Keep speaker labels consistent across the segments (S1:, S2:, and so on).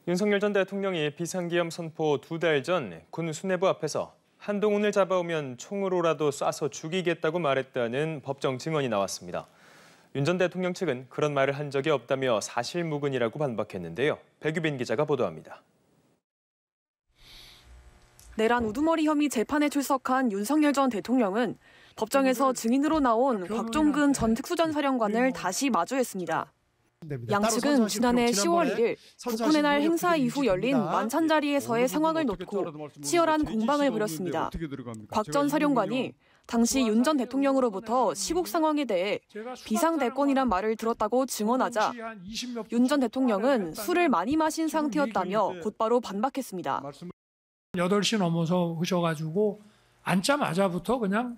S1: 윤석열 전 대통령이 비상기염 선포 2달 전 군 수뇌부 앞에서 한동훈을 잡아오면 총으로라도 쏴서 죽이겠다고 말했다는 법정 증언이 나왔습니다. 윤 전 대통령 측은 그런 말을 한 적이 없다며 사실무근이라고 반박했는데요. 백유빈 기자가 보도합니다.
S2: 내란 우두머리 혐의 재판에 출석한 윤석열 전 대통령은 법정에서 증인으로 나온 곽종근 전 특수전사령관을 다시 마주했습니다. 양측은 지난해 10월 1일 국군의 날 행사 이후 열린 만찬 자리에서의 상황을 놓고 치열한 공방을 벌였습니다. 곽 전 사령관이 당시 윤 전 대통령으로부터 시국 상황에 대해 비상대권이란 말을 들었다고 증언하자 윤 전 대통령은 술을 많이 마신 상태였다며 곧바로 반박했습니다.
S3: 8시 넘어서 오셔가지고 앉자마자부터 그냥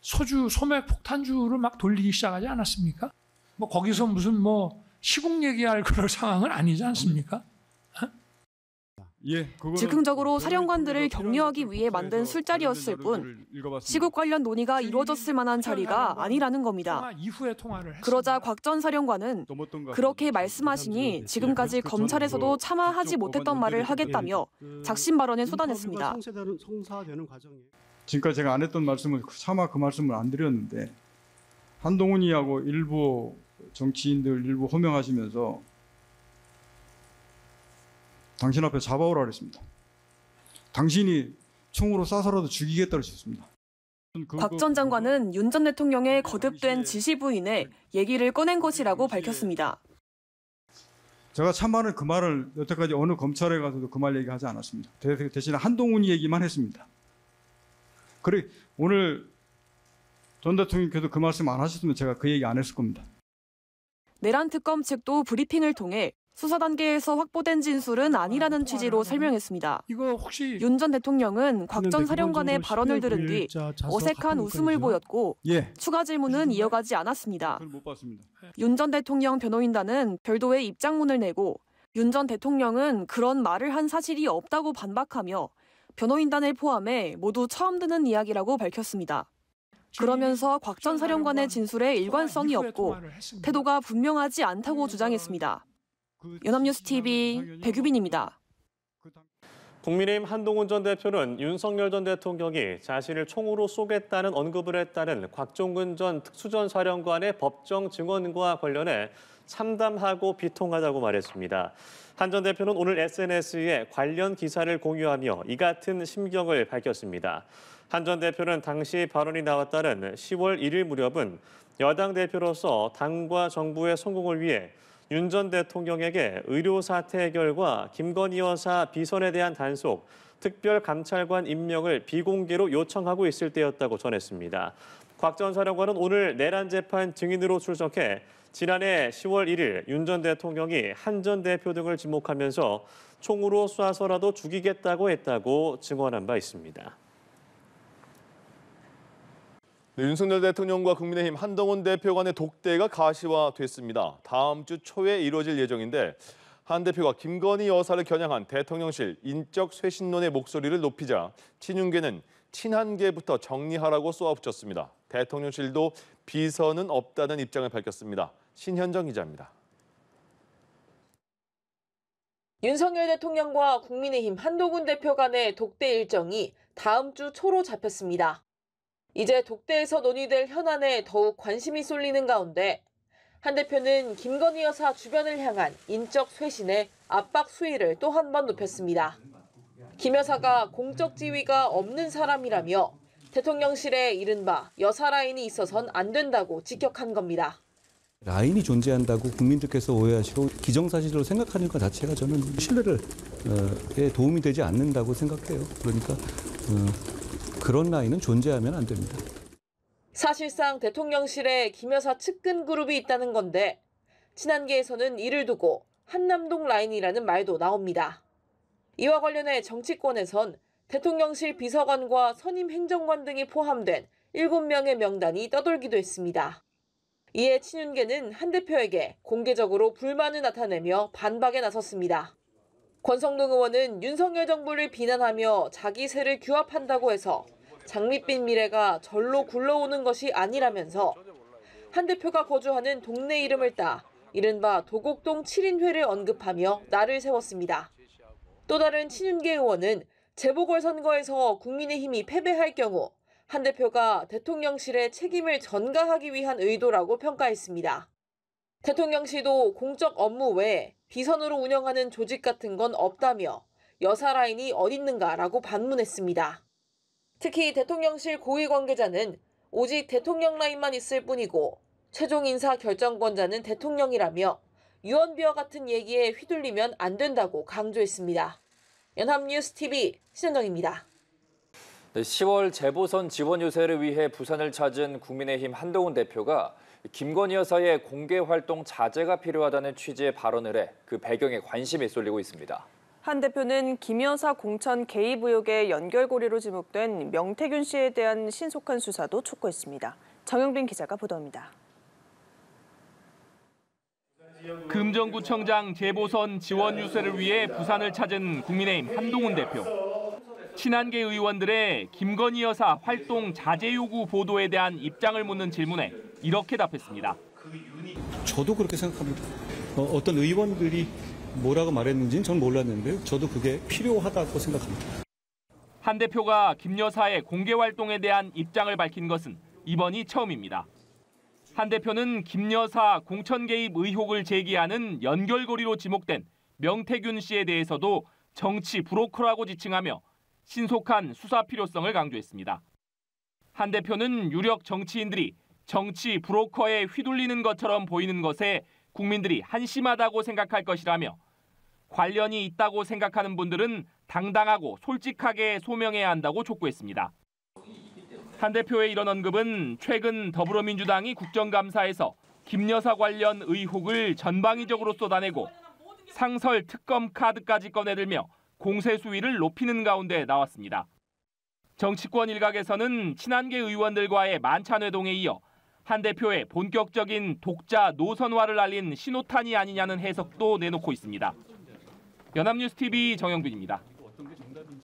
S3: 소맥 폭탄주를 막 돌리기 시작하지 않았습니까? 뭐 거기서 무슨 시국 얘기할 그럴 상황은 아니지 않습니까?
S2: 즉흥적으로 사령관들을 격려하기 위해 만든 술자리였을 뿐 시국 관련 논의가 이루어졌을 만한 자리가 아니라는 겁니다. 그러자 곽 전 사령관은 그렇게 말씀하시니 지금까지 검찰에서도 참아하지 못했던 말을 하겠다며 작심 발언에 쏟아냈습니다.
S4: 지금까지 제가 안 했던 말씀을 차마 그 말씀을 안 드렸는데 한동훈이하고 일부 정치인들 일부 호명하시면서 당신 앞에 잡아오라 그랬습니다. 당신이 총으로 쏴서라도 죽이겠다고 했습니다.
S2: 곽 전 장관은 윤 전 대통령의 거듭된 지시 부인에 얘기를 꺼낸 것이라고 밝혔습니다.
S4: 제가 참말은 그 말을 여태까지 어느 검찰에 가서도 그 말 얘기하지 않았습니다. 대신에 한동훈이 얘기만 했습니다. 그래 오늘 전 대통령께서 그 말씀 안 하셨으면 제가 그 얘기 안 했을 겁니다.
S2: 내란 특검 측도 브리핑을 통해 수사 단계에서 확보된 진술은 아니라는 취지로 설명했습니다. 윤 전 대통령은 곽 전 사령관의 발언을 들은 뒤 어색한 웃음을 보였고 추가 질문은 이어가지 않았습니다. 윤 전 대통령 변호인단은 별도의 입장문을 내고 윤 전 대통령은 그런 말을 한 사실이 없다고 반박하며 변호인단을 포함해 모두 처음 듣는 이야기라고 밝혔습니다. 그러면서 곽 전 사령관의 진술에 일관성이 없고 태도가 분명하지 않다고 주장했습니다. 연합뉴스 TV 백유빈입니다.
S5: 국민의힘 한동훈 전 대표는 윤석열 전 대통령이 자신을 총으로 쏘겠다는 언급을 했다는 곽종근 전 특수전사령관의 법정 증언과 관련해 참담하고 비통하다고 말했습니다. 한 전 대표는 오늘 SNS에 관련 기사를 공유하며 이 같은 심경을 밝혔습니다. 한 전 대표는 당시 발언이 나왔다는 10월 1일 무렵은 여당 대표로서 당과 정부의 성공을 위해 윤 전 대통령에게 의료 사태 해결과 김건희 여사 비선에 대한 단속, 특별감찰관 임명을 비공개로 요청하고 있을 때였다고 전했습니다. 곽 전 사령관은 오늘 내란 재판 증인으로 출석해 지난해 10월 1일 윤 전 대통령이 한 전 대표 등을 지목하면서 총으로 쏴서라도 죽이겠다고 했다고 증언한 바 있습니다.
S6: 네, 윤석열 대통령과 국민의힘 한동훈 대표 간의 독대가 가시화됐습니다. 다음 주 초에 이루어질 예정인데 한 대표가 김건희 여사를 겨냥한 대통령실 인적 쇄신론의 목소리를 높이자 친윤계는 친한계부터 정리하라고 쏘아붙였습니다. 대통령실도 비선은 없다는 입장을 밝혔습니다. 신현정 기자입니다.
S7: 윤석열 대통령과 국민의힘 한동훈 대표 간의 독대 일정이 다음 주 초로 잡혔습니다. 이제 독대에서 논의될 현안에 더욱 관심이 쏠리는 가운데 한 대표는 김건희 여사 주변을 향한 인적 쇄신에 압박 수위를 또 한 번 높였습니다. 김 여사가 공적 지위가 없는 사람이라며 대통령실에 이른바 여사 라인이 있어선 안 된다고 직격한 겁니다.
S8: 라인이 존재한다고 국민들께서 오해하시고 기정사실로 생각하는 것 자체가 저는 신뢰에 도움이 되지 않는다고 생각해요. 그러니까 그런 라인은 존재하면 안 됩니다.
S7: 사실상 대통령실에 김 여사 측근 그룹이 있다는 건데 친한계에서는 이를 두고 한남동 라인이라는 말도 나옵니다. 이와 관련해 정치권에선 대통령실 비서관과 선임 행정관 등이 포함된 7명의 명단이 떠돌기도 했습니다. 이에 친윤계는 한 대표에게 공개적으로 불만을 나타내며 반박에 나섰습니다. 권성동 의원은 윤석열 정부를 비난하며 자기 세를 규합한다고 해서 장밋빛 미래가 절로 굴러오는 것이 아니라면서 한 대표가 거주하는 동네 이름을 따 이른바 도곡동 7인회를 언급하며 날을 세웠습니다. 또 다른 친윤계 의원은 재보궐선거에서 국민의힘이 패배할 경우 한 대표가 대통령실에 책임을 전가하기 위한 의도라고 평가했습니다. 대통령실도 공적 업무 외에 비선으로 운영하는 조직 같은 건 없다며 여사 라인이 어딨는가라고 반문했습니다. 특히 대통령실 고위 관계자는 오직 대통령 라인만 있을 뿐이고 최종 인사 결정권자는 대통령이라며 유언비어 같은 얘기에 휘둘리면 안 된다고 강조했습니다. 연합뉴스TV 신현정입니다.
S9: 10월 재보선 지원 유세를 위해 부산을 찾은 국민의힘 한동훈 대표가 김건희 여사의 공개 활동 자제가 필요하다는 취지의 발언을 해 그 배경에 관심이 쏠리고 있습니다.
S10: 한 대표는 김 여사 공천 개입 의혹의 연결고리로 지목된 명태균 씨에 대한 신속한 수사도 촉구했습니다. 정영빈 기자가 보도합니다.
S11: 금정구청장 재보선 지원 유세를 위해 부산을 찾은 국민의힘 한동훈 대표. 친한계 의원들의 김건희 여사 활동 자제 요구 보도에 대한 입장을 묻는 질문에 이렇게 답했습니다.
S8: 저도 그렇게 생각합니다. 어떤 의원들이 뭐라고 말했는지는 전 몰랐는데 저도 그게 필요하다고 생각합니다.
S11: 한 대표가 김 여사의 공개 활동에 대한 입장을 밝힌 것은 이번이 처음입니다. 한 대표는 김 여사 공천 개입 의혹을 제기하는 연결고리로 지목된 명태균 씨에 대해서도 정치 브로커라고 지칭하며 신속한 수사 필요성을 강조했습니다. 한 대표는 유력 정치인들이 정치 브로커에 휘둘리는 것처럼 보이는 것에 국민들이 한심하다고 생각할 것이라며 관련이 있다고 생각하는 분들은 당당하고 솔직하게 소명해야 한다고 촉구했습니다. 한 대표의 이런 언급은 최근 더불어민주당이 국정감사에서 김 여사 관련 의혹을 전방위적으로 쏟아내고 상설 특검 카드까지 꺼내들며 공세 수위를 높이는 가운데 나왔습니다. 정치권 일각에서는 친한계 의원들과의 만찬회동에 이어 한 대표의 본격적인 독자 노선화를 알린 신호탄이 아니냐는 해석도 내놓고 있습니다. 연합뉴스TV 정영빈입니다.